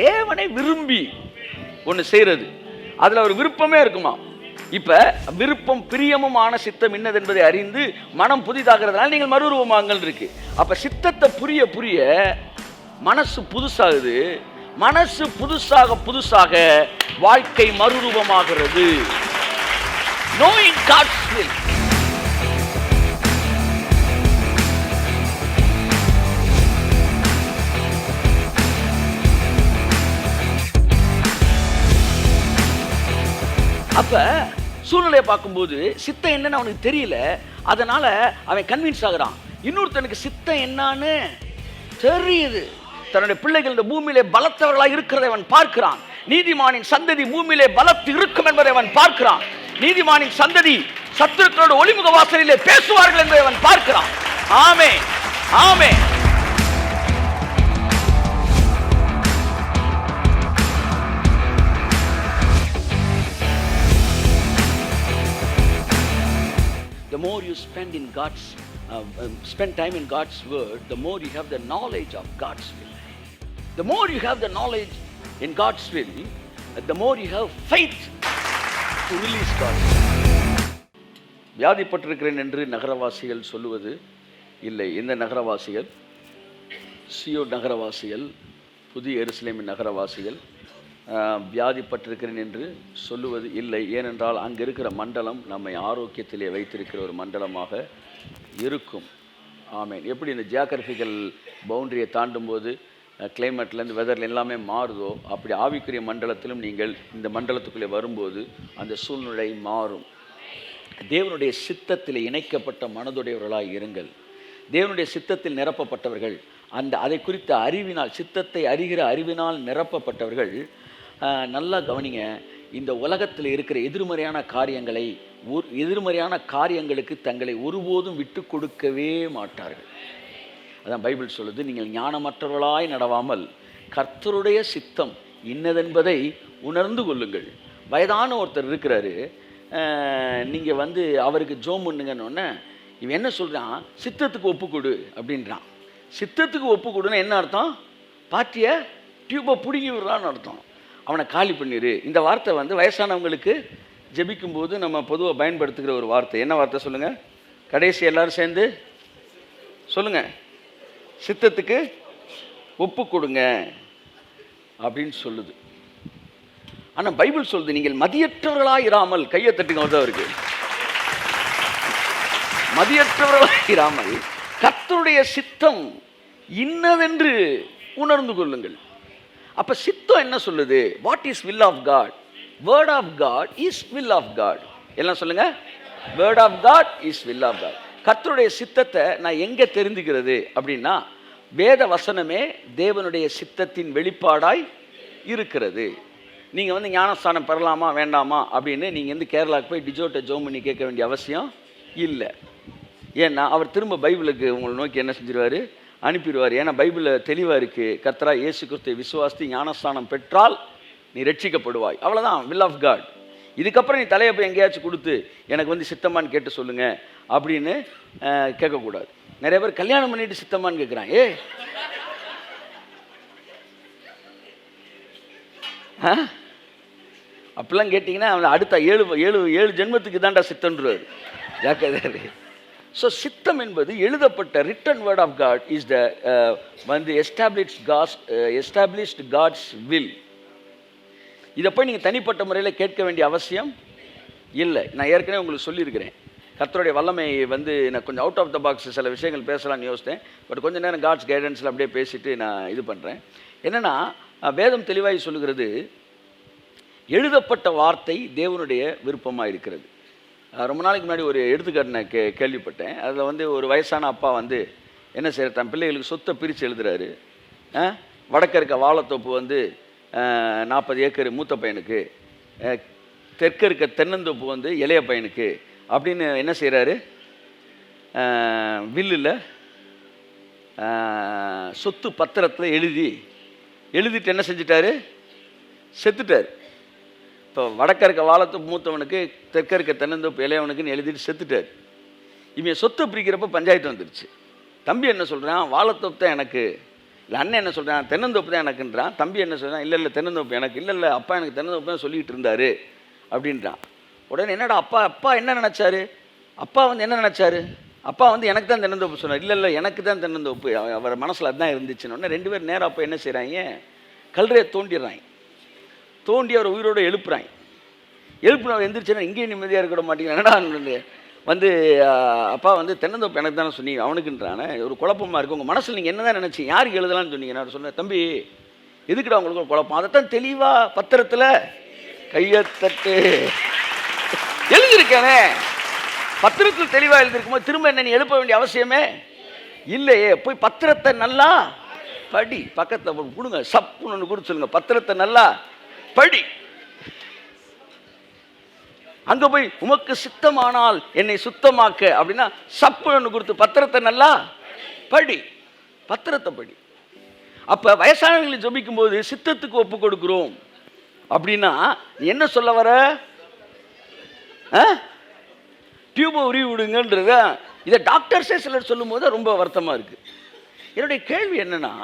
தேவனை விரும்பி ஒன்று செய்கிறது, அதில் ஒரு விருப்பமே இருக்குமா. இப்போ விருப்பம் பிரியமுமான சித்தம் இன்னது என்பதை அறிந்து மனம் புதிதாகிறதுனால நீங்கள் மறுரூபமாங்கள் இருக்கு. அப்போ சித்தத்தை புரிய புரிய மனசு புதுசாகுது. மனசு புதுசாக புதுசாக வாழ்க்கை மறுரூபமாகிறது. Knowing God's will. அப்ப சூழ்நிலையை பார்க்கும்போது சித்தம் என்னன்னு அவனுக்கு தெரியல, அதனால அவன் கன்வின்ஸ் ஆகுறான். இன்னொருத்தனுக்கு சித்தம் என்னன்னு தெரியுது. தன்னுடைய பிள்ளைகள் இந்த பூமியிலே பலத்தவர்களாக இருக்கிறதை அவன் பார்க்கிறான். நீதிமானின் சந்ததி பூமியிலே பலத்து இருக்கும் என்பதை அவன் பார்க்கிறான். நீதிமானின் சந்ததி சத்துருக்களோட ஒளிமுக வாசலிலே பேசுவார்கள் என்பதை அவன் பார்க்கிறான். ஆமென், ஆமென். The more you spend time in God's word, the more you have the knowledge of God's will. The more you have the knowledge in God's will, the more you have faith to release God's will. வியாதிப்பட்டிருக்கிறேன் என்று நகரவாசிகள் சொல்லுவது இல்லை. இந்த நகரவாசிகள், Zion நகரவாசிகள், புதிய எருசலேமின் நகரவாசிகள் வியாதிப்பட்டிருக்கிறேன் என்று சொல்லுவது இல்லை. ஏனென்றால் அங்கே இருக்கிற மண்டலம் நம்மை ஆரோக்கியத்திலே வைத்திருக்கிற ஒரு மண்டலமாக இருக்கும். ஆமென். எப்படி இந்த ஜியாகிரபிக்கல் பவுண்டரியை தாண்டும் போது கிளைமேட்லேருந்து வெதரில் எல்லாமே மாறுதோ, அப்படி ஆவிக்குரிய மண்டலத்திலும் நீங்கள் இந்த மண்டலத்துக்குள்ளே வரும்போது அந்த சூழ்நிலை மாறும். தேவனுடைய சித்தத்தில் இணைக்கப்பட்ட மனதுடையவர்களாக இருங்கள். தேவனுடைய சித்தத்தில் நிரப்பப்பட்டவர்கள், அதை குறித்த அறிவினால், சித்தத்தை அறிகிற அறிவினால் நிரப்பப்பட்டவர்கள். நல்லா கவனிங்க, இந்த உலகத்தில் இருக்கிற எதிர்மறையான காரியங்களுக்கு தங்களை ஒருபோதும் விட்டு கொடுக்கவே மாட்டார்கள். அதான் பைபிள் சொல்லுது, நீங்கள் ஞானமற்றவர்களாய் நடவாமல் கர்த்தருடைய சித்தம் இன்னதென்பதை உணர்ந்து கொள்ளுங்கள். வயதான ஒருத்தர் இருக்கிறாரு, நீங்கள் அவருக்கு ஜோம் பண்ணுங்கன்னொன்னே இவன் என்ன சொல்கிறான், சித்தத்துக்கு ஒப்புக்கொடு அப்படின்றான். சித்தத்துக்கு ஒப்புக்கொடுன்னு என்ன அர்த்தம்? பாட்டியை டியூப்பை பிடுங்கி விடுறான்னு அர்த்தம். அவனை காலி பண்ணிடு. இந்த வார்த்தை வயசானவங்களுக்கு ஜெபிக்கும்போது நம்ம பொதுவாக பயன்படுத்துகிற ஒரு வார்த்தை. என்ன வார்த்தை சொல்லுங்கள்? கடைசி எல்லாரும் சேர்ந்து சொல்லுங்கள், சித்தத்துக்கு ஒப்பு கொடுங்க அப்படின்னு சொல்லுது. ஆனால் பைபிள் சொல்லுது, நீங்கள் மதியற்றவர்களாக இராமல், கையை தட்டுங்க அவருக்கு, மதியற்றவர்களாக இராமல் கர்த்தருடைய சித்தம் இன்னதென்று உணர்ந்து கொள்ளுங்கள். அப்போ சித்தம் என்ன சொல்லுது? What is will of God? Word of God is will of God. எல்லாம் சொல்லுங்க, word of God is will of God. கர்த்தருடைய சித்தத்தை நான் எங்கே தெரிந்துக்கிறது அப்படின்னா, வேத வசனமே தேவனுடைய சித்தத்தின் வெளிப்பாடாய் இருக்கிறது. நீங்கள் ஞானஸ்தானம் பெறலாமா வேண்டாமா அப்படின்னு நீங்கள் கேரளாவுக்கு போய் டிஜோட்டை ஜோம் பண்ணி கேட்க வேண்டிய அவசியம் இல்லை. ஏன்னா அவர் திரும்ப பைபிளுக்கு உங்களை நோக்கி என்ன செஞ்சிருவார்? அனுப்பிடுவார். ஏன்னா பைபிளில் தெளிவாக இருக்குது, கர்த்தராகிய இயேசு கிறிஸ்துவை விசுவாசித்து ஞானஸ்தானம் பெற்றால் நீ ரட்சிக்கப்படுவாய். அவ்வளோதான் வில் ஆஃப் காட். இதுக்கப்புறம் நீ தலையை போய் எங்கேயாச்சும் கொடுத்து எனக்கு சித்தமான்னு கேட்டு சொல்லுங்கள் அப்படின்னு கேட்கக்கூடாது. நிறைய பேர் கல்யாணம் பண்ணிட்டு சித்தமான்னு கேட்குறான். அப்படிலாம் கேட்டிங்கன்னா அவன் அடுத்த ஏழு ஜென்மத்துக்கு தான்டா சித்தன்றார். ஜாக்கிரதை. ஸோ சித்தம் என்பது எழுதப்பட்ட written word of God is the established God's will. இதை போய் நீங்கள் தனிப்பட்ட முறையில் கேட்க வேண்டிய அவசியம் இல்லை. நான் ஏற்கனவே உங்களுக்கு சொல்லியிருக்கிறேன், கர்த்தருடைய வல்லமை நான் கொஞ்சம் அவுட் ஆஃப் த பாக்ஸ் சில விஷயங்கள் பேசலாம்னு யோசித்தேன். பட் கொஞ்சம் நேரம் காட்ஸ் கைடன்ஸில் அப்படியே பேசிட்டு நான் இது பண்ணுறேன். என்னென்னா, வேதம் தெளிவாய் சொல்லுகிறது, எழுதப்பட்ட வார்த்தை தேவனுடைய விருப்பமாக இருக்கிறது. ரொம்ப நாளைக்கு முன்னாடி ஒரு எடுத்துக்காட்டு நான் கேள்விப்பட்டேன். அதில் ஒரு வயசான அப்பா என்ன செய்கிற, தன் பிள்ளைகளுக்கு சொத்தை பிரித்து எழுதுறாரு. வடக்க இருக்க வாழைத்தோப்பு 40 ஏக்கர் மூத்த பையனுக்கு, தெற்க இருக்க தென்னந்தோப்பு இளைய பையனுக்கு அப்படின்னு என்ன செய்கிறாரு, வில்லில் சொத்து பத்திரத்தில் எழுதிட்டு என்ன செஞ்சிட்டாரு, செத்துட்டார். இப்போ வடக்க இருக்க வாழைத்தோப்பு மூத்தவனுக்கு, தெற்க இருக்க தென்னந்தோப்பு இளையவனுக்குன்னு எழுதிட்டு செத்துட்டார். இவன் சொத்தை பிரிக்கிறப்ப பஞ்சாயத்து வந்துடுச்சு. தம்பி என்ன சொல்கிறான், வாழைத்தோப்பு தான் எனக்கு, இல்லை அண்ணன் என்ன சொல்கிறான், தென்னந்தோப்பு தான் எனக்குன்றான். தம்பி என்ன சொல்கிறான், இல்லை தென்னந்தோப்பு எனக்கு இல்லை அப்பா எனக்கு தென்னந்தோப்பு தான் சொல்லிகிட்டு இருந்தார் அப்படின்றான். உடனே என்னடா அப்பா என்ன நினச்சாரு, அப்பா வந்து என்ன நினச்சாரு, அப்பா வந்து எனக்கு தான் தென்னந்தோப்பு சொன்னார். இல்லை எனக்கு தான் தென்னந்தோப்பு, அவர் மனசில் அதுதான் இருந்துச்சுன்னு. உடனே 2 பேர் நேரம் அப்போ என்ன செய்கிறாங்க, கல்றையை தோண்டிடுறாங்க. தோண்டி அவர் உயிரோடு எழுப்புறாங்க. எழுப்புன அவர் எந்திரிச்சுன்னா இங்கேயும் நிம்மதியாக இருக்க மாட்டேங்க, என்னடா வந்து அப்பா வந்து தென்னந்தோப்பு எனக்கு தானே சொன்னீங்க அவனுக்குன்றானே, ஒரு குழப்பமாக இருக்குது. உங்கள் மனசில் நீங்கள் என்ன தான் நினச்சி யாருக்கு எழுதலான்னு சொன்னீங்க. நான் சொன்னேன், தம்பி எதுக்குடா உங்களுக்கு ஒரு குழப்பம், அதைத்தான் தெளிவாக பத்திரத்தில் கையத்தட்டு எழுதியிருக்கானே. பத்திரத்தில் தெளிவாக எழுதியிருக்கும்போது திரும்ப என்ன நீ எழுப்ப வேண்டிய அவசியமே இல்லையே. போய் பத்திரத்தை நல்லா படி, பக்கத்தில் கொடுங்க சப்புன்னு ஒன்று கொடுத்து சொல்லுங்க, பத்திரத்தை நல்லா படி. அங்கே போய் உமக்கு சித்தமானால் என்னை சுத்தமாக்க அப்படின்னா சப்புன்னு ஒன்று கொடுத்து பத்திரத்தை நல்லா படி, பத்திரத்தை படி. அப்போ வயசானவங்களை ஜெபிக்கும் போது சித்தத்துக்கு ஒப்பு கொடுக்குறோம் அப்படின்னா என்ன சொல்ல வர, டியூபை உருவி விடுங்கன்றத இதை டாக்டர்ஸே சிலர் சொல்லும் போது ரொம்ப வருத்தமாக இருக்குது. என்னுடைய கேள்வி என்னன்னா,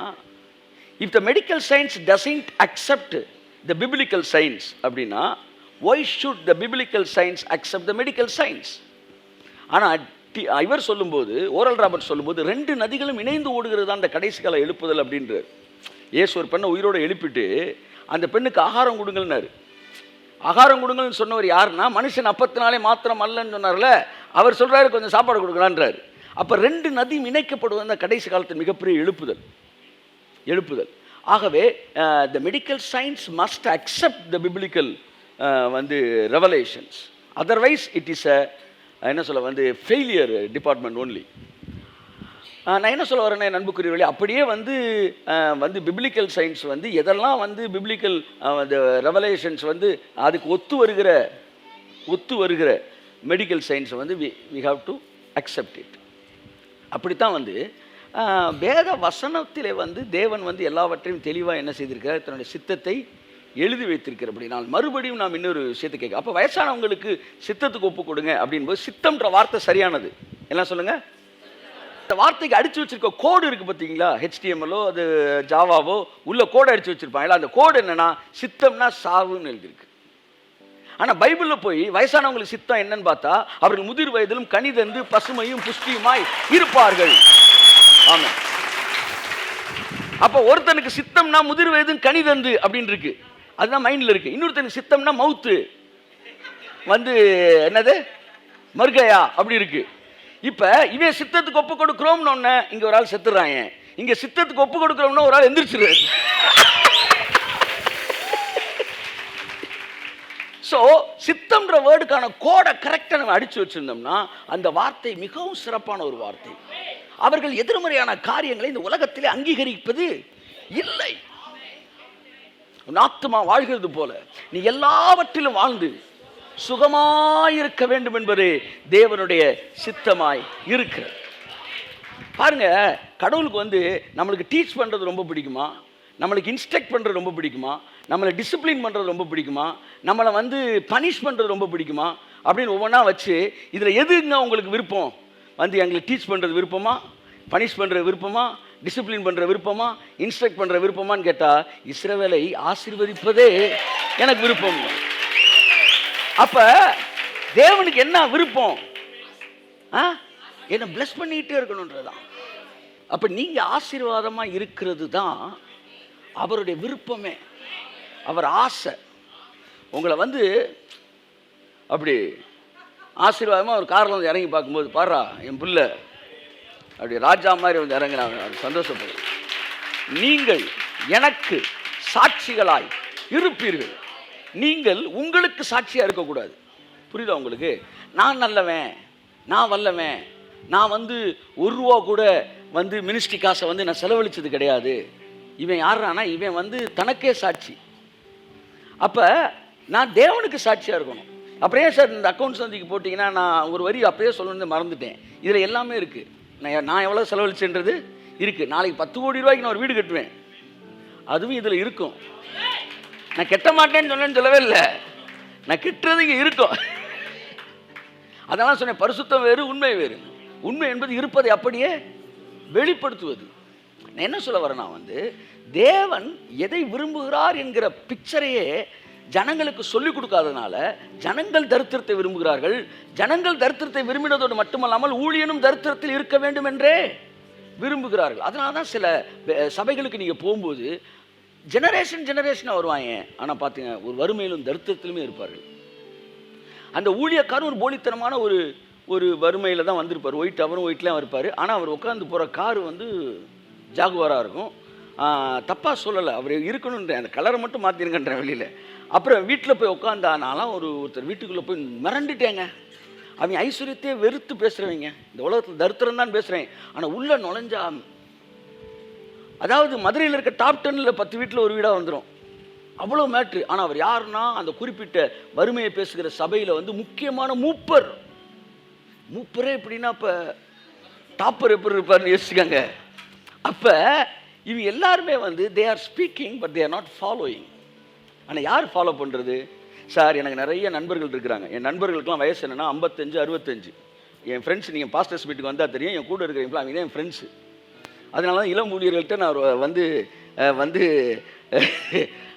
if the medical science doesn't accept the biblical science அப்படின்னா why should the biblical science accept the medical science? ஆனால் இவர் சொல்லும்போது, ஓரல் ராபர்ட் சொல்லும்போது 2 நதிகளும் இணைந்து ஓடுகிறது தான் அந்த கடைசி கால எழுப்புதல் அப்படின்றார். ஏசு ஒரு பெண்ணை உயிரோடு எழுப்பிட்டு அந்த பெண்ணுக்கு ஆகாரம் கொடுங்கள்னாரு. ஆகாரம் கொடுங்கள்னு சொன்னவர் யாருன்னா, மனுஷன் அப்பத்தினாலே மாத்திரம் அல்லன்னு சொன்னார்ல, அவர் சொல்கிறாரு கொஞ்சம் சாப்பாடு கொடுக்கலான்றாரு. அப்போ 2 நதியும் இணைக்கப்படுவது அந்த கடைசி காலத்தில் மிகப்பெரிய எழுப்புதல். ஆகவே the medical science must accept the biblical வந்து ரெவலேஷன்ஸ், அதர்வைஸ் இட் இஸ் என்ன சொல்ல வந்து ஃபெயிலியர் டிபார்ட்மெண்ட் ஓன்லி. நான் என்ன சொல்ல வரேன்னா நண்புக்குரியவர்களே, அப்படியே வந்து பிப்ளிக்கல் சயின்ஸ் வந்து எதெல்லாம் வந்து பிப்ளிக்கல் ரெவலேஷன்ஸ் வந்து அதுக்கு ஒத்து வருகிற மெடிக்கல் சயின்ஸை வந்து we have to accept it. அப்படித்தான் வந்து வேத வசனத்திலே வந்து தேவன் வந்து எல்லாவற்றையும் தெளிவாக என்ன செய்திருக்கிறார், தன்னுடைய சித்தத்தை எழுதி வைத்திருக்கிற. அப்படினால் மறுபடியும் நாம் இன்னொரு விஷயத்தை கேட்க, அப்போ வயசானவங்களுக்கு சித்தத்துக்கு ஒப்பு கொடுங்க அப்படின்போது சித்தம்ன்ற வார்த்தை சரியானது. எல்லாம் சொல்லுங்க. இந்த வார்த்தைக்கு அடிச்சு வச்சிருக்க கோடு இருக்கு பார்த்தீங்களா, HTMLோ அது ஜாவாவோ உள்ள கோடு அடிச்சு வச்சிருப்பாங்களா, அந்த கோடு என்னன்னா சித்தம்னா சாவுன்னு எழுதியிருக்கு. ஆனால் பைபிளில் போய் வயசானவங்களுக்கு சித்தம் என்னன்னு பார்த்தா, அவர்கள் முதிர் வயதிலும் கனிதந்து பசுமையும் புஷ்டியுமாய் இருப்பார்கள். ஆமாம். அப்போ ஒருத்தனுக்கு சித்தம்னா முதிர் வயதும் கனிதந்து அப்படின்னு இருக்கு, அதுதான் மைண்டில் இருக்கு. இன்னொருத்தனுக்கு சித்தம்னா மவுத்து வந்து என்னது மர்கையா அப்படி இருக்கு. இப்போ இவன் சித்தத்துக்கு ஒப்பு கொடுக்குறோம்னு ஒன்று இங்கே ஒரு ஆள் செத்துறாங்க, இங்கே சித்தத்துக்கு ஒப்பு கொடுக்குறோம்னா ஒரு ஆள் எந்திரிச்சிருவாரு. ஸோ சித்தம்ன்ற வேர்டுக்கான கோடை கரெக்டாக நம்ம அடித்து வச்சுருந்தோம்னா அந்த வார்த்தை மிகவும் சிறப்பான ஒரு வார்த்தை. அவர்கள் எதிர்மறையான காரியங்களை இந்த உலகத்திலே அங்கீகரிப்பது இல்லை. ஆத்துமா வாழ்கிறது போல நீ எல்லாவற்றிலும் வாழ்ந்து சுகமாயிருக்க வேண்டும் என்பதே தேவனுடைய சித்தமாய் இருக்கிறது. பாருங்க, கடவுளுக்கு வந்து நம்மளுக்கு டீச் பண்ணுறது ரொம்ப பிடிக்குமா, நம்மளுக்கு இன்ஸ்ட்ரக்ட் பண்ணுறது ரொம்ப பிடிக்குமா, நம்மளை டிசிப்ளின் பண்ணுறது ரொம்ப பிடிக்குமா, நம்மளை வந்து பனிஷ் பண்ணுறது ரொம்ப பிடிக்குமா அப்படின்னு ஒவ்வொன்றா வச்சு இதில் எதுங்க உங்களுக்கு விருப்பம், வந்து எங்களுக்கு டீச் பண்ணுறது விருப்பமா, பனிஷ் பண்ணுற விருப்பமா, டிசிப்ளின் பண்ணுற விருப்பமா, இன்ஸ்ட்ரக்ட் பண்ணுற விருப்பமான்னு கேட்டால் இஸ்ரவேலை ஆசீர்வதிப்பதே எனக்கு விருப்பம். அப்போ தேவனுக்கு என்ன விருப்பம், என்னை பிளஸ் பண்ணிக்கிட்டே இருக்கணுன்றதான். அப்போ நீங்கள் ஆசீர்வாதமாக இருக்கிறது தான் அவருடைய விருப்பமே, அவர் ஆசை. உங்களை வந்து அப்படி ஆசீர்வாதமாக ஒரு காரில் வந்து இறங்கி பார்க்கும்போது, பாரா என் பிள்ளை அப்படி ராஜா மாதிரி வந்து இறங்கினாங்க, சந்தோஷப்படும். நீங்கள் எனக்கு சாட்சிகளாய் இருப்பீர்கள். நீங்கள் உங்களுக்கு சாட்சியாக இருக்கக்கூடாது. புரியுதா உங்களுக்கு? நான் நல்லவன், நான் வல்லவன், நான் வந்து ₹1 கூட வந்து மினிஸ்ட்ரி காசை வந்து நான் செலவழித்தது கிடையாது. இவன் யாரானா இவன் வந்து தனக்கே சாட்சி. அப்போ நான் தேவனுக்கு சாட்சியாக இருக்கணும். அப்படியே சார் இந்த அக்கௌண்ட் சந்திக்கு போட்டிங்கன்னா நான் ஒரு வரி அப்படியே சொல்லணும்னு மறந்துட்டேன். இதில் எல்லாமே இருக்குது. நான் எவ்வளோ செலவழிச்சேன்றது இருக்குது. நாளைக்கு 10 கோடி ரூபாய்க்கு நான் ஒரு வீடு கட்டுவேன், அதுவும் இதில் இருக்கும். நான் கெட்ட மாட்டேன்னு சொன்னேன்னு சொல்லவே இல்லை, நான் கிட்டுறது இங்கே இருக்கும். அதெல்லாம் சொன்னேன், பரிசுத்தம் வேறு உண்மை வேறு. உண்மை என்பது இருப்பதை அப்படியே வெளிப்படுத்துவது. நான் என்ன சொல்ல வரேன்னா தேவன் எதை விரும்புகிறார் என்கிற பிக்சரையே ஜனங்களுக்கு சொல்லிக் கொடுக்காதனால ஜனங்கள் தரித்திரத்தை விரும்புகிறார்கள். ஜனங்கள் தரித்திரத்தை விரும்பினதோடு மட்டுமல்லாமல் ஊழியனும் தரித்திரத்தில் இருக்க வேண்டும் என்றே விரும்புகிறார்கள். அதனால தான் சில சபைகளுக்கு நீங்கள் போகும்போது ஜெனரேஷனாக வருவாங்க, ஆனால் பார்த்தீங்க ஒரு வறுமையிலும் தரித்திரத்திலுமே இருப்பார்கள். அந்த ஊழியக்காரன் ஒரு போலித்தனமான ஒரு வறுமையில் தான் வந்திருப்பார். அவரும் ஒயிட்லாம் இருப்பார். ஆனால் அவர் உட்காந்து போகிற காரு ஜாகுவாராக இருக்கும். தப்பாக சொல்லலை, அவர் இருக்கணுன்ற அந்த கலரை மட்டும் மாற்றிருங்கன்ற வெளியில். அப்புறம் வீட்டில் போய் உட்காந்தானாலாம் ஒருத்தர் வீட்டுக்குள்ளே போய் மிரண்டுட்டேங்க. அவங்க ஐஸ்வர்யத்தையே வெறுத்து பேசுகிறவங்க, இந்த உலகத்தில் தரித்திரம் தான் பேசுகிறேன். ஆனால் உள்ளே நுழைஞ்சா அதாவது மதுரையில் இருக்க டாப் 10ல் 10 வீட்டில் ஒரு வீடாக வந்துடும், அவ்வளோ மேட்ரு. ஆனால் அவர் யாருன்னா அந்த குறிப்பிட்ட வறுமையை பேசுகிற சபையில் முக்கியமான மூப்பரே எப்படின்னா இப்போ டாப்பர் எப்படி இருப்பார்னு யோசிச்சுக்காங்க. அப்போ இவங்க எல்லாருமே they are speaking but they are not following. ஆனால் யார் ஃபாலோ பண்ணுறது? சார், எனக்கு நிறைய நண்பர்கள் இருக்கிறாங்க. என் நண்பர்களுக்கெல்லாம் வயசு என்னென்னா 55, 65. என் ஃப்ரெண்ட்ஸ், நீங்கள் பாஸ்டர்ஸ் வீட்டுக்கு வந்தால் தெரியும், என் கூட இருக்கிறீங்களா அவங்க தான் என் ஃப்ரெண்ட்ஸு. அதனால தான் இளம் ஊழியர்கள்ட்ட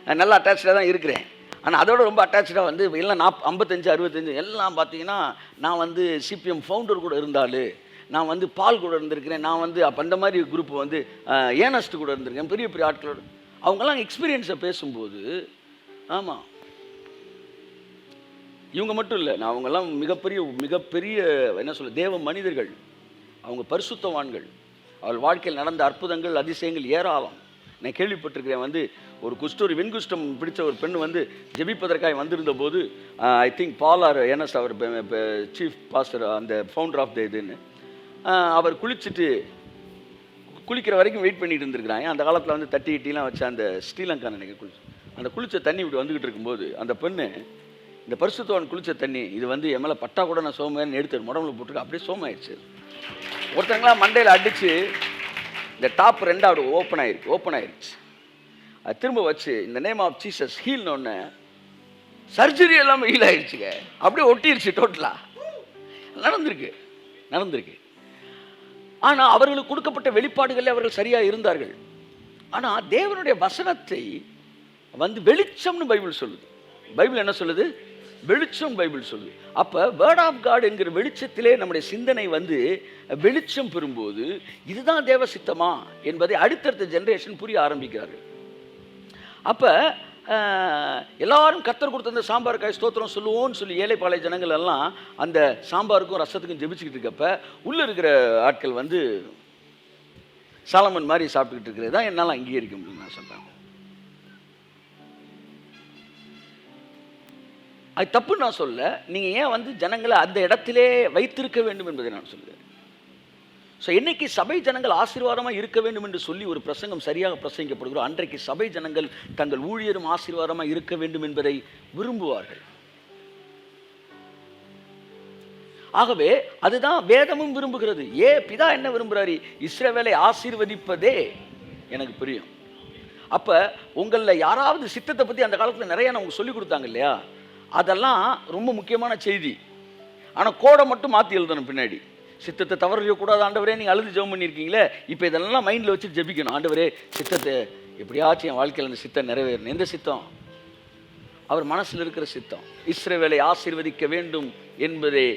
நான் நல்லா அட்டாச்சாக தான் இருக்கிறேன். ஆனால் அதோட ரொம்ப அட்டாச்சாக எல்லாம் 55, 65 எல்லாம் பார்த்தீங்கன்னா நான் சிபிஎம் ஃபவுண்டர் கூட இருந்தாலும், நான் பால் கூட இருந்திருக்கிறேன், நான் அப்போ அந்த மாதிரி குரூப் ஏனஸ்ட் கூட இருந்திருக்கேன், பெரிய பெரிய ஆட்களோடு. அவங்கெல்லாம் எக்ஸ்பீரியன்ஸை பேசும்போது ஆமாம் இவங்க மட்டும் இல்லை, நான் அவங்கெல்லாம் மிகப்பெரிய என்ன சொல்ல தேவ மனிதர்கள், அவங்க பரிசுத்தவான்கள், அவள் வாழ்க்கையில் நடந்த அற்புதங்கள் அதிசயங்கள் ஏராளம். நான் கேள்விப்பட்டிருக்கிறேன். ஒரு குஷ்டோரி வெண்குஷ்டம் பிடிச்ச ஒரு பெண் ஜெபிப்பதற்காக வந்திருந்த போது, I think Paul R NS அவர் சீஃப் பாஸ்டர், அந்த ஃபவுண்டர் ஆஃப் த இதுன்னு, அவர் குளிக்கிற வரைக்கும் வெயிட் பண்ணிட்டு இருந்திருக்கிறாங்க. அந்த காலத்தில் தட்டி கிட்டிலாம் வச்சு அந்த ஸ்ரீலங்கா நினைக்க அந்த குளிச்ச தண்ணி இப்படி வந்துக்கிட்டு இருக்கும்போது அந்த பெண்ணு, இந்த பரிசுத்தவான் குளிச்ச தண்ணி இது என் மேலே பட்டா கூட நான் சோமையான்னு எடுத்து உடம்புல போட்டுருக்கு, அப்படியே சோமாயிடுச்சு. ஒருத்தங்களாம் மண்டையில் அடித்து இந்த டாப் 2 ஓப்பன் ஆயிடுச்சு. அது திரும்ப வச்சு இந்த நேம் ஆஃப் ஜீசஸ் ஹீல்னோடனே சர்ஜரி எல்லாமே ஹீல் ஆயிடுச்சுங்க, அப்படியே ஒட்டிடுச்சு. டோட்டலாக நடந்திருக்கு. ஆனால் அவர்களுக்கு கொடுக்கப்பட்ட வெளிப்பாடுகளில் அவர்கள் சரியாக இருந்தார்கள். ஆனால் தேவனுடைய வசனத்தை வெளிச்சம்னு பைபிள் சொல்லுது. பைபிள் என்ன சொல்லுது? வெளிச்சம் பைபிள் சொல்லுது. அப்போ வேர்ட் ஆஃப் காட் என்கிற வெளிச்சத்திலே நம்முடைய சிந்தனை வெளிச்சம் பெறும்போது இதுதான் தேவ சித்தமா என்பதை அடுத்தடுத்த ஜெனரேஷன் புரிய ஆரம்பிக்கிறார்கள். அப்போ எல்லாரும் கர்த்தர் கொடுத்த அந்த சாம்பாருக்காய் ஸ்தோத்திரம் சொல்லுவோன்னு சொல்லி ஏழைப்பாளைய ஜனங்கள் எல்லாம் அந்த சாம்பாருக்கும் ரசத்துக்கும் ஜெபிச்சுக்கிட்டு இருக்கப்ப உள்ளே இருக்கிற ஆட்கள் சாலமன் மாதிரி சாப்பிட்டுக்கிட்டு இருக்கிறது தான் என்னால் அங்கீகரிக்க முடியும் நான் சொல்கிறேன். அது தப்புன்னு நான் சொல்ல, நீங்கள் ஏன் ஜனங்களை அந்த இடத்திலே வைத்திருக்க வேண்டும் என்பதை நான் சொல்லுவேன். ஸோ என்னைக்கு சபை ஜனங்கள் ஆசீர்வாதமாக இருக்க வேண்டும் என்று சொல்லி ஒரு பிரசங்கம் சரியாக பிரசங்கிக்கப்படுகிறோம், அன்றைக்கு சபை ஜனங்கள் தங்கள் ஊழியரும் ஆசீர்வாதமாக இருக்க வேண்டும் என்பதை விரும்புவார்கள். ஆகவே அதுதான் வேதமும் விரும்புகிறது. பிதா என்ன விரும்புகிறாரு? இஸ்ரவேலை ஆசீர்வதிப்பதே எனக்கு பிரியம். அப்போ உங்களில் யாராவது சித்தத்தை பற்றி அந்த காலத்தில் நிறைய நமக்கு சொல்லி கொடுத்தாங்க இல்லையா, அதெல்லாம் ரொம்ப முக்கியமான செய்தி. ஆனால் கோடை மட்டும் மாற்றி எழுதணும் பின்னாடி. சித்தத்தை தவறக்கூடாது ஆண்டவரே, நீங்கள் அழுது ஜெபம் பண்ணியிருக்கீங்களே, இப்போ இதெல்லாம் மைண்டில் வச்சு ஜெபிக்கணும். ஆண்டவரே, சித்தத்தை எப்படியாச்சும் என் வாழ்க்கையில் அந்த சித்தம் நிறைவேறணும். எந்த சித்தம்? அவர் மனசில் இருக்கிற சித்தம். இஸ்ரவேலை ஆசீர்வதிக்க வேண்டும் என்பதே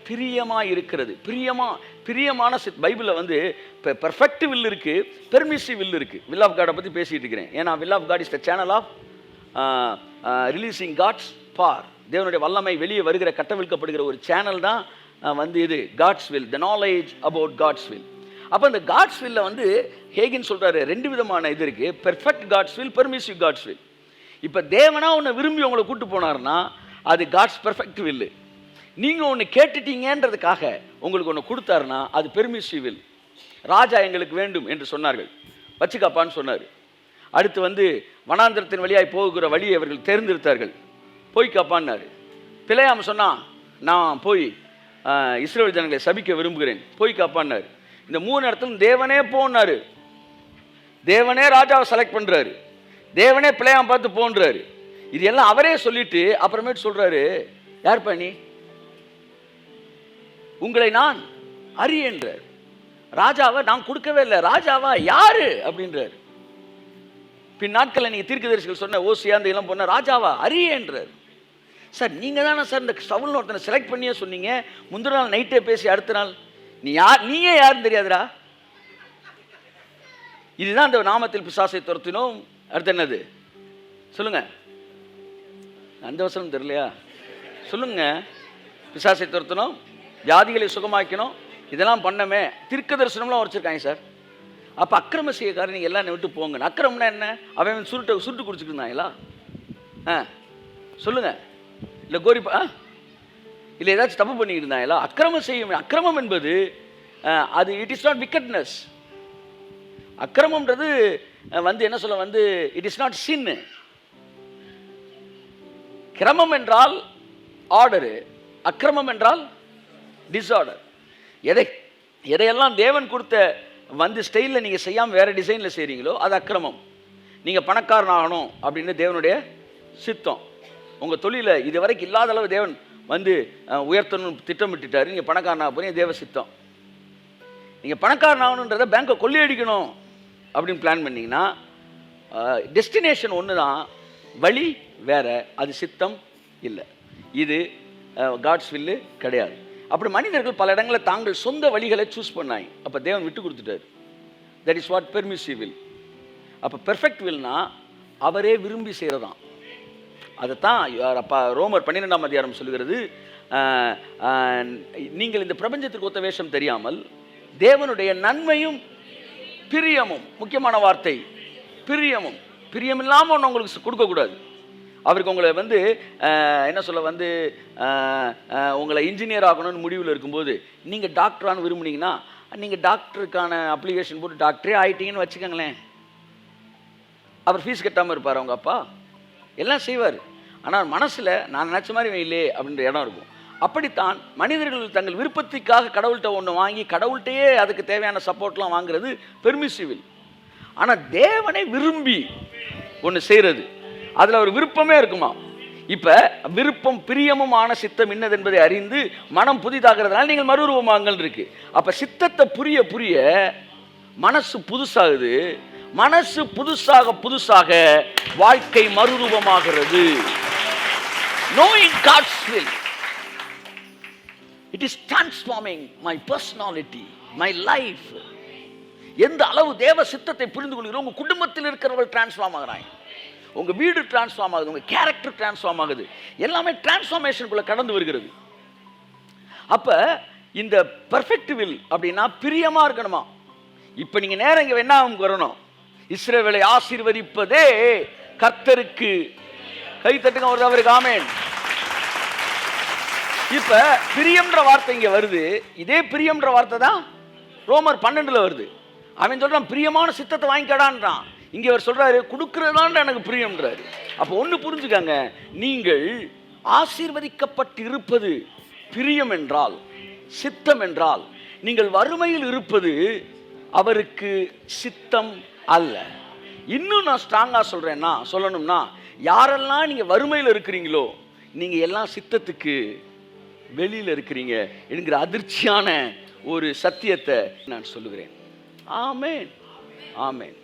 பிரியமாக இருக்கிறது. பிரியமான பைபிளில் இப்போ பெர்ஃபெக்ட் வில் இருக்குது, பெர்மிசிவ் வில் இருக்குது. வில் ஆஃப் காடை பற்றி பேசிகிட்டு இருக்கிறேன். ஏன்னா will of God is the channel of releasing God's power. தேவனுடைய வல்லமை வெளியே வருகிற கட்டவிழ்க்கப்படுகிற ஒரு சேனல் தான் இது God's will, the knowledge about God's will. அப்போ இந்த காட்ஸ் வில்ல ஹேகின் சொல்கிறாரு 2 விதமான இது இருக்குது, perfect God's will, permissive God's will. இப்போ தேவனா உன்னை விரும்பி உங்களை கூட்டு போனார்னா அது காட்ஸ் பெர்ஃபெக்ட் வில்லு. நீங்கள் ஒன்று கேட்டுட்டீங்கன்றதுக்காக உங்களுக்கு ஒன்று கொடுத்தாருன்னா அது பெர்மிசிவ் வில். ராஜா எங்களுக்கு வேண்டும் என்று சொன்னார்கள், வச்சுக்காப்பான்னு சொன்னார். அடுத்து வனாந்திரத்தின் வழியாய் போகிற வழியை அவர்கள் தேர்ந்தெடுத்தார்கள், போய் காப்பான்னாரு. பிழையாம சொன்னான், நான் போய் இஸ்ரவேல் ஜனங்களை சபிக்க விரும்புகிறேன், போய் காப்பான்னாரு. இந்த 3 இடத்துல தேவனே போனாரு. தேவனே ராஜாவை செலக்ட் பண்ணுறாரு, தேவனே பிழையாம பார்த்து போன்றாரு. இது எல்லாம் அவரே சொல்லிட்டு அப்புறமேட்டு சொல்கிறாரு, யார் பண்ணி உங்களை நான் அறியேன்றார். ராஜாவை நான் கொடுக்கவே இல்லை. ராஜாவா யாரு அப்படின்றார். பின் நாட்களில் நீங்கள் தீர்க்கதரிசிகள் சொன்ன ஓசியா அந்த இளம் பொண்ண ராஜாவா அறியேன்றார். சார் நீங்கள் தானே சார் இந்த சவுல்னு ஒருத்தனை செலக்ட் பண்ணியே சொன்னீங்க, முந்தின நாள் நைட்டே பேசி அடுத்த நாள் நீயே யாருன்னு தெரியாதுடா. இதுதான் அந்த நாமத்தில் பிசாசை துரத்தினோம். அடுத்து என்னது சொல்லுங்க, அந்த வசனம் தெரியலையா? சொல்லுங்க. பிசாசை துரத்தணும், வியாதிகளை சுகமாக்கணும், இதெல்லாம் பண்ணமே. தீர்க்க தரிசனம்லாம் வச்சிருக்காங்க சார். அப்போ அக்கிரம செய்யக்காரன் நீங்கள் எல்லாம் விட்டு போங்க. அக்கிரமம்னா என்ன? அவன் சுருட்டு குடிச்சிட்டு இருந்தாங்களா? சொல்லுங்க. இல்லை கோரிப்பா இல்லை ஏதாச்சும் தப்பு பண்ணிக்கிட்டு இருந்தாங்களா? அக்கிரமம் செய்யும். அக்கிரமம் என்பது அது இட் இஸ் நாட் விக்கட்னஸ். அக்கிரமம்ன்றது என்ன சொல்ல இட் இஸ் நாட் சின். கிரமம் என்றால் ஆர்டரு, அக்கிரமம் என்றால் டிஸார்டர். எதையெல்லாம் தேவன் கொடுத்த ஸ்டைலில் நீங்கள் செய்யாமல் வேறு டிசைனில் செய்கிறீங்களோ அது அக்கிரமம். நீங்கள் பணக்காரன் ஆகணும் அப்படின்னு தேவனுடைய சித்தம். உங்கள் தொழிலை இது வரைக்கும் இல்லாத அளவு தேவன் உயர்த்தணும்னு திட்டமிட்டுட்டார். நீங்கள் பணக்காரன் ஆக போகிறீங்க, தேவ சித்தம். நீங்கள் பணக்காரன் ஆகணுன்றதை பேங்கை கொள்ளையடிக்கணும் அப்படின்னு பிளான் பண்ணிங்கன்னா டெஸ்டினேஷன் ஒன்று தான், வழி வேற, அது சித்தம் இல்லை. இது காட்ஸ் வில்லு கிடையாது. அப்படி மனிதர்கள் பல இடங்களில் தாங்கள் சொந்த வழிகளை சூஸ் பண்ணாங்க. அப்போ தேவன் விட்டு கொடுத்துட்டார். That is what permissive will. அப்போ பெர்ஃபெக்ட் வில்னா அவரே விரும்பி செய்கிறதான். அதைத்தான் அப்போ ரோமர் 12ஆம் அதிகாரம் சொல்லுகிறது, நீங்கள் இந்த பிரபஞ்சத்திற்கு ஒத்த வேஷம் தெரியாமல் தேவனுடைய நன்மையும் பிரியமும், முக்கியமான வார்த்தை பிரியமும், பிரியம் இல்லாமல் ஒன்று உங்களுக்கு கொடுக்கக்கூடாது. அவருக்கு உங்களை என்ன சொல்ல உங்களை இன்ஜினியர் ஆகணும்னு முடிவில் இருக்கும்போது நீங்கள் டாக்டரானு விரும்புனீங்கன்னா நீங்கள் டாக்டருக்கான அப்ளிகேஷன் போட்டு டாக்டரே ஆகிட்டீங்கன்னு வச்சுக்கோங்களேன். அவர் ஃபீஸ் கட்டாமல் இருப்பார், அவங்க அப்பா எல்லாம் செய்வார். ஆனால் மனசில் நான் நினச்ச மாதிரி இல்லையே அப்படின்ற இடம் இருக்கும். அப்படித்தான் மனிதர்கள் தங்கள் விருப்பத்துக்காக கடவுள்கிட்ட ஒன்று வாங்கி கடவுள்கிட்டையே அதுக்கு தேவையான சப்போர்ட்லாம் வாங்குறது பெர்மிசிவில். ஆனால் தேவனை விரும்பி ஒன்று செய்கிறது, அதில் ஒரு விருப்பமே இருக்குமா. இப்போ விருப்பம் பிரியமுமான சித்தம் இன்னது என்பதை அறிந்து மனம் புதிதாகிறதுனால நீங்கள் மறுரூபமாங்கள் இருக்கு. அப்போ சித்தத்தை புரிய புரிய மனசு புதுசாகுது. மனசு புதுசாக புதுசாக வாழ்க்கை மறுரூபமாகிறது. Knowing God's will, it is transforming my personality, my life. எந்த அளவு தேவ சித்தத்தை புரிந்து கொள்கிறோம், உங்கள் குடும்பத்தில் இருக்கிறவர்கள் டிரான்ஸ்ஃபார்ம் ஆகிறாங்க, உங்கள் வீடு டிரான்ஸ்ஃபார்ம் ஆகுது, உங்கள் கேரக்டர் டிரான்ஸ்ஃபார்ம் ஆகுது, எல்லாமே டிரான்ஸ்ஃபார்மேஷனுக்குள்ள கடந்து வருகிறது. அப்போ இந்த பெர்ஃபெக்ட் வில் அப்படின்னா பிரியமாக இருக்கணுமா. இப்போ நீங்கள் நேரம் இங்கே என்ன வரணும், இஸ்ரவேலை ஆசீர்வதிப்பதே கர்த்தருக்கு. கை தட்டுங்க ஒரு அவருக்கு ஆமென். இப்ப பிரியம்ன்ற வார்த்தை இங்க வருது. இதே பிரியம்ன்ற வார்த்தை தான் ரோமர் 12 வருது. அவன் சொல்றான் பிரியமான சித்தத்தை வாங்கிக்கடான்றான். இங்க அவர் சொல்றாரு கொடுக்கறதான்ற எனக்கு பிரியம்ன்றாரு. அப்போ ஒன்று புரிஞ்சுக்காங்க, நீங்கள் ஆசீர்வதிக்கப்பட்டு இருப்பது பிரியம் என்றால், சித்தம் என்றால், நீங்கள் வறுமையில் இருப்பது அவருக்கு சித்தம் அல்ல. இன்னும் நான் ஸ்ட்ராங்கா சொல்றேன்னா சொல்லணும்னா, யாரெல்லாம் நீங்க வறுமையில் இருக்கிறீங்களோ நீங்க எல்லாம் சித்தத்துக்கு வெளியில் இருக்கிறீங்க என்கிற அதிர்ச்சியான ஒரு சத்தியத்தை நான் சொல்லுகிறேன். ஆமென், ஆமென்.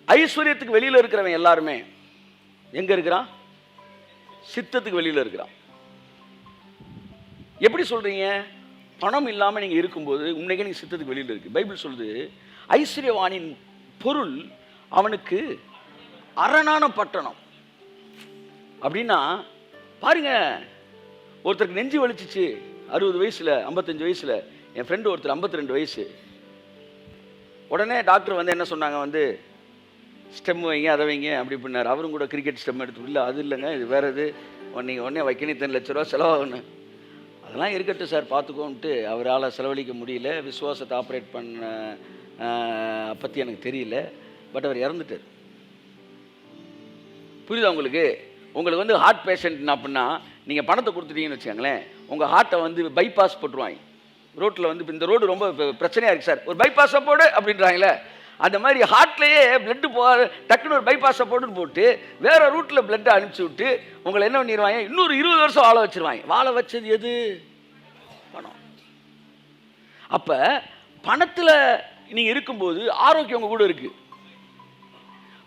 ஐஸ்வர்யத்துக்கு வெளியில் இருக்கிறவன் எல்லாருமே எங்க இருக்கிறான்? சித்தத்துக்கு வெளியில் இருக்கிறான். எப்படி சொல்றீங்க? பணம் இல்லாமல் நீங்க இருக்கும்போது உண்மைக்கே நீங்க சித்தத்துக்கு வெளியில் இருக்கு. பைபிள் சொல்லுது, ஐஸ்வர்யவானின் பொருள் அவனுக்கு அரணான பட்டணம். அப்படின்னா பாருங்க, ஒருத்தருக்கு நெஞ்சு வலிச்சிச்சு 60 வயசுல, 55 வயசுல. என் ஃப்ரெண்டு ஒருத்தர் 52 வயசு. உடனே டாக்டர் என்ன சொன்னாங்க, ஸ்டெம் வைங்க, அதை வைங்க அப்படி பண்ணார். அவரும் கூட கிரிக்கெட் ஸ்டெம் எடுத்து, இல்லை அது இல்லைங்க, இது வேறு இது, நீங்கள் உடனே வைக்கணும், இத்தனை லட்ச ரூபா செலவாகணும். அதெல்லாம் இருக்கட்டும் சார் பார்த்துக்கோன்ட்டு அவரால் செலவழிக்க முடியல. விசுவாசத்தை ஆப்ரேட் பண்ண பற்றி எனக்கு தெரியல. பட் அவர் இறந்துட்டார். புரியுதா உங்களுக்கு? உங்களுக்கு ஹார்ட் பேஷண்ட் அப்படின்னா நீங்கள் பணத்தை கொடுத்துட்டீங்கன்னு வச்சுக்கோங்களேன், உங்கள் ஹார்ட்டை பைபாஸ் போட்டுருவாங்க. ரோட்டில் இப்போ இந்த ரோடு ரொம்ப பிரச்சனையாக இருக்குது சார், ஒரு பைபாஸை போடு அப்படின்றாங்களே, அந்த மாதிரி ஹார்ட்லேயே பிளட்டு டக்குன்னு ஒரு பைபாஸை போட்டு வேறு ரூட்டில் பிளட்டை அனுப்பிச்சி விட்டு உங்களை என்ன பண்ணிடுவாங்க, இன்னொரு 20 வருஷம் வாழ வச்சுருவாங்க. வாழ வச்சது எது? பணம். அப்போ பணத்தில் நீங்கள் இருக்கும்போது ஆரோக்கியம் உங்கள் கூட இருக்குது.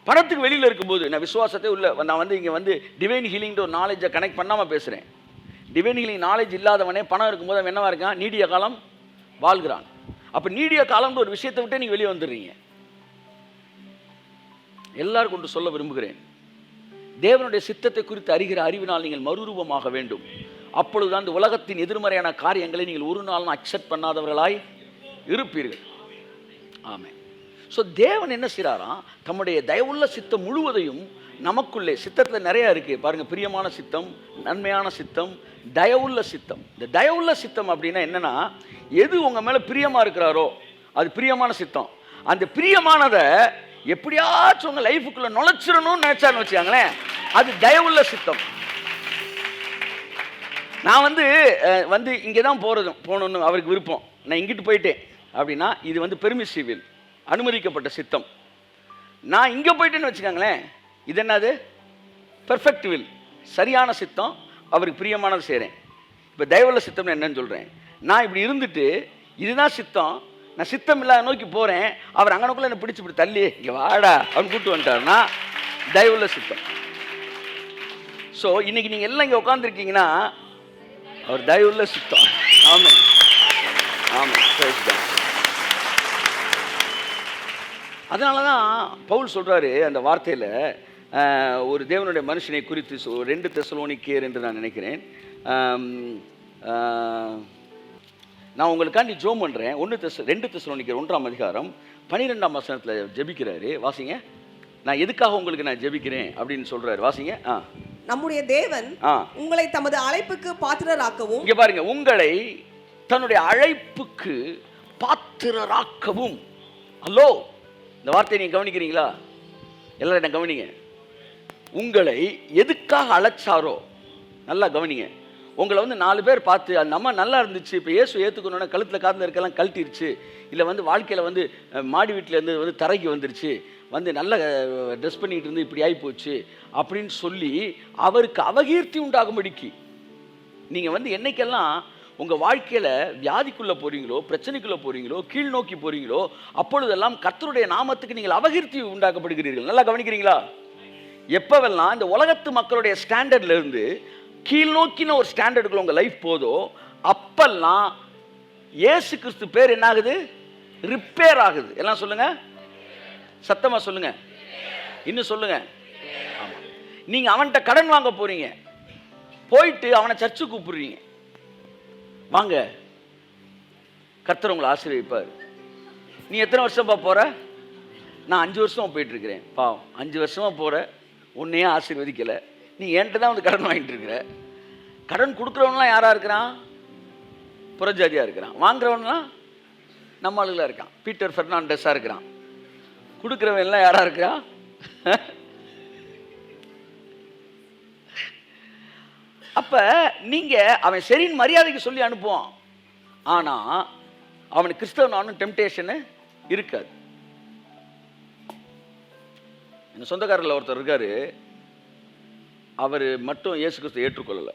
பணத்துக்கு வெளியில் இருக்கும்போது நான் விசுவாசத்தை நான் வந்து இங்கே வந்து டிவைன் ஹீலிங்ன்ற ஒரு நாலேஜை கனெக்ட் பண்ணாமல் பேசுகிறேன். டிவைன் ஹீலிங் நாலேஜ் இல்லாதவனே பணம் இருக்கும்போது அவன் என்னவா இருக்கான்? நீடிய காலம் வாழ்கிறான். அப்போ நீடிய காலம்ன்ற ஒரு விஷயத்தை விட்டே நீங்கள் வெளியே வந்துடுறீங்க. எல்லாரும் கொண்டு சொல்ல விரும்புகிறேன், தேவனுடைய சித்தத்தை குறித்து அறிகிற அறிவினால் நீங்கள் மறுரூபமாக வேண்டும். அப்பொழுதுதான் இந்த உலகத்தின் எதிர்மறையான காரியங்களை நீங்கள் ஒரு நாளும் அக்செப்ட் பண்ணாதவர்களாய் இருப்பீர்கள். ஆமென். ஸோ தேவன் என்ன செய்கிறாராம்? தம்முடைய தயவுள்ள சித்தம் முழுவதையும் நமக்குள்ளே, சித்தத்தில் நிறையா இருக்குது பாருங்கள், பிரியமான சித்தம், நன்மையான சித்தம், தயவுள்ள சித்தம். இந்த தயவுள்ள சித்தம் அப்படின்னா என்னென்னா, எது உங்கள் மேலே பிரியமாக இருக்கிறாரோ அது பிரியமான சித்தம். அந்த பிரியமானதை எப்படியாச்சும் உங்கள் லைஃபுக்குள்ளே நுழைச்சிடணும்னு நினச்சான்னு வச்சுக்காங்களேன், அது தயவுள்ள சித்தம். நான் வந்து இங்கே தான் போகணுன்னு அவருக்கு விருப்பம், நான் இங்கிட்டு போயிட்டேன் அப்படின்னா இது வந்து பெர்மிசிவில், அனுமதிக்கப்பட்ட சித்தம். நான் இங்கே போயிட்டேன்னு வச்சுக்காங்களேன், இது என்னது? பெர்ஃபெக்ட் வில், சரியான சித்தம், அவருக்கு பிரியமானது செய்கிறேன். இப்போ தயவுள்ள சித்தம்னு என்னன்னு சொல்கிறேன், நான் இப்படி இருந்துட்டு இதுதான் சித்தம், நான் சித்தம் இல்லாத நோக்கி போகிறேன், அவர் அங்கனக்குள்ளே என்னை பிடிச்சி இப்படி தள்ளி இங்கே வாடா அப்படின்னு கூப்பிட்டு வந்துட்டாருன்னா தயவுள்ள சித்தம். ஸோ இன்னைக்கு நீங்கள் எல்லாம் இங்கே உட்காந்துருக்கீங்கன்னா அவர் தயவுள்ள சித்தம். ஆமாம் ஆமாம். அதனால தான் பவுல் சொல்கிறாரு அந்த வார்த்தையில், ஒரு தேவனுடைய மனுஷனை குறித்து 2 தெசலோனிக்கேயர் என்று நான் நினைக்கிறேன். நான் உங்களுக்காண்டி ஜோம் பண்ணுறேன். 2 தெசலோனிக்கேயர் 1ஆம் அதிகாரம் 12ஆம் வசனத்தில் ஜெபிக்கிறாரு. வாசிங்க. நான் எதுக்காக உங்களுக்கு நான் ஜெபிக்கிறேன் அப்படின்னு சொல்கிறாரு. வாசிங்க. நம்முடைய தேவன் உங்களை தமது அழைப்புக்கு பாத்திரராக்கவும், இங்கே பாருங்க, உங்களை தன்னுடைய அழைப்புக்கு பாத்திரராக்கவும். ஹலோ, இந்த வார்த்தையை நீங்கள் கவனிக்கிறீங்களா? எல்லாரும் என்ன கவனிங்க. உங்களை எதுக்காக அழைச்சாரோ நல்லா கவனிங்க. உங்களை வந்து 4 பேர் பார்த்து அந்த அம்மா நல்லா இருந்துச்சு, இப்போ இயேசு ஏற்றுக்கணுன்னா கழுத்தில் கார்ந்து இருக்கலாம் கழட்டிருச்சு, இல்லை வந்து வாழ்க்கையில் வந்து மாடி வீட்டிலேருந்து வந்து தரைக்கு வந்துருச்சு, வந்து நல்ல ட்ரெஸ் பண்ணிகிட்டு இருந்து இப்படி ஆகிப்போச்சு அப்படின்னு சொல்லி அவருக்கு அவகீர்த்தி உண்டாகும்படிக்கு நீங்கள் வந்து என்னைக்கெல்லாம் உங்கள் வாழ்க்கையில் வியாதிக்குள்ளே போகிறீங்களோ, பிரச்சனைக்குள்ளே போகிறீங்களோ, கீழ் நோக்கி போகிறீங்களோ, அப்பொழுதெல்லாம் கர்த்தருடைய நாமத்துக்கு நீங்கள் அவகீர்த்தி உண்டாக்கப்படுகிறீர்கள். நல்லா கவனிக்கிறீங்களா? எப்போவெல்லாம் இந்த உலகத்து மக்களுடைய ஸ்டாண்டர்ட்லேருந்து கீழ் நோக்கின ஒரு ஸ்டாண்டர்டுக்குள்ள உங்கள் லைஃப் போதோ அப்பெல்லாம் இயேசு கிறிஸ்து பேர் என்ன ஆகுது? ரிப்பேர் ஆகுது. எல்லாம் சொல்லுங்க, சத்தமாக சொல்லுங்க, இன்னும் சொல்லுங்க. ஆமாம். நீங்கள் அவன்கிட்ட கடன் வாங்க போகிறீங்க, போயிட்டு அவனை சர்ச்சுக்கு கூப்பிடுறீங்க, வாங்க கர்த்தர் உங்களை ஆசீர்வதிப்பார். நீ எத்தனை வருஷமா போகிற? நான் 5 வருஷமாக போயிட்டுருக்கிறேன். பாவம், 5 வருஷமாக போகிற, உன்னையே ஆசீர்வதிக்கலை. நீ என்கிட்ட தான் வந்து கடன் வாங்கிட்டு இருக்கிற. கடன் கொடுக்குறவன்லாம் யாராக இருக்கிறான்? புறஜாதியாக இருக்கிறான். வாங்குறவன்லாம் நம்ம ஆளுகளாக இருக்கான், பீட்டர் ஃபெர்னாண்டஸாக இருக்கிறான். கொடுக்குறவன் எல்லாம் யாராக இருக்கிறான்? அப்போ நீங்கள் அவன் சரின்னு மரியாதைக்கு சொல்லி அனுப்புவான், ஆனால் அவனுக்கு கிறிஸ்தவனானும் டெம்டேஷனு இருக்காது. என் சொந்தக்காரர்கள் ஒருத்தர் இருக்கார், அவர் மட்டும் இயேசு கிறிஸ்துவை ஏற்றுக்கொள்ளலை,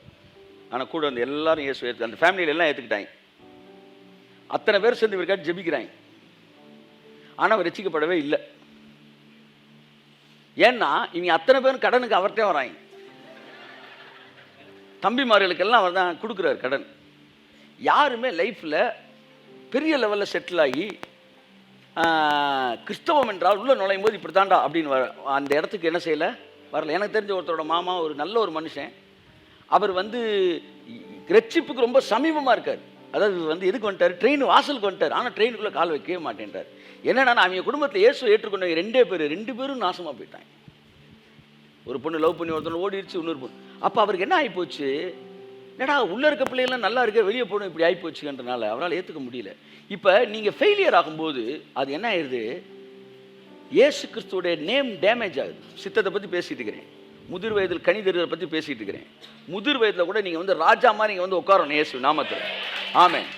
ஆனால் கூட வந்து எல்லாரும் இயேசு ஏற்று, அந்த ஃபேமிலியில் எல்லாம் ஏற்றுக்கிட்டாங்க. அத்தனை பேர் சேர்ந்து இவருக்காட்டி ஜெபிக்கிறாங்க, ஆனால் அவர் ரட்சிக்கப்படவே இல்லை. ஏன்னா இவங்க அத்தனை பேரும் கடனுக்கு அவர்கிட்டே வராங்க. தம்பிமார்களுக்கெல்லாம் அவர் தான் கொடுக்குறாரு கடன். யாருமே லைஃப்பில் பெரிய லெவலில் செட்டில் ஆகி கிறிஸ்தவம் என்றால் உள்ளே நுழையும் போது இப்படி தாண்டா அப்படின்னு அந்த இடத்துக்கு என்ன செய்யலை, வரல. எனக்கு தெரிஞ்ச ஒருத்தரோட மாமா ஒரு நல்ல ஒரு மனுஷன், அவர் வந்து ரட்சிப்புக்கு ரொம்ப சமீபமாக இருக்கார். அதாவது வந்து எதுக்கு வந்துட்டார்? ட்ரெயின் வாசலுக்கு வந்துட்டார், ஆனால் ட்ரெயினுக்குள்ளே கால் வைக்கவே மாட்டேன்றார். என்னன்னா அவங்க குடும்பத்தில் இயேசு ஏற்றுக்கொண்டவங்க 2 பேரும் நாசமாக போயிட்டாங்க. ஒரு பொண்ணு லவ் பண்ணி ஒருத்தனை ஓடிடுச்சு, இன்னொரு பொண்ணு. அப்போ அவருக்கு என்ன ஆகிப்போச்சு? என்னடா உள்ளே இருக்க பிள்ளைகள்லாம் நல்லா இருக்க, வெளியே போகணும், இப்படி ஆகிப்போச்சுன்றனால அவரால் ஏற்றுக்க முடியல. இப்போ நீங்கள் ஃபெயிலியர் ஆகும்போது அது என்ன ஆயிடுது? இயேசு கிறிஸ்துவோடைய நேம் டேமேஜ் ஆகுது. சித்தத்தை பற்றி பேசிகிட்டு இருக்கிறேன், முதிர் வயதில் கனி தருவதை பற்றி பேசிகிட்டு இருக்கிறேன். முதிர் வயதில் கூட நீங்கள் வந்து ராஜா மாதிரி நீங்கள் வந்து உட்காரணும் இயேசு நாமத்தில். ஆமென்.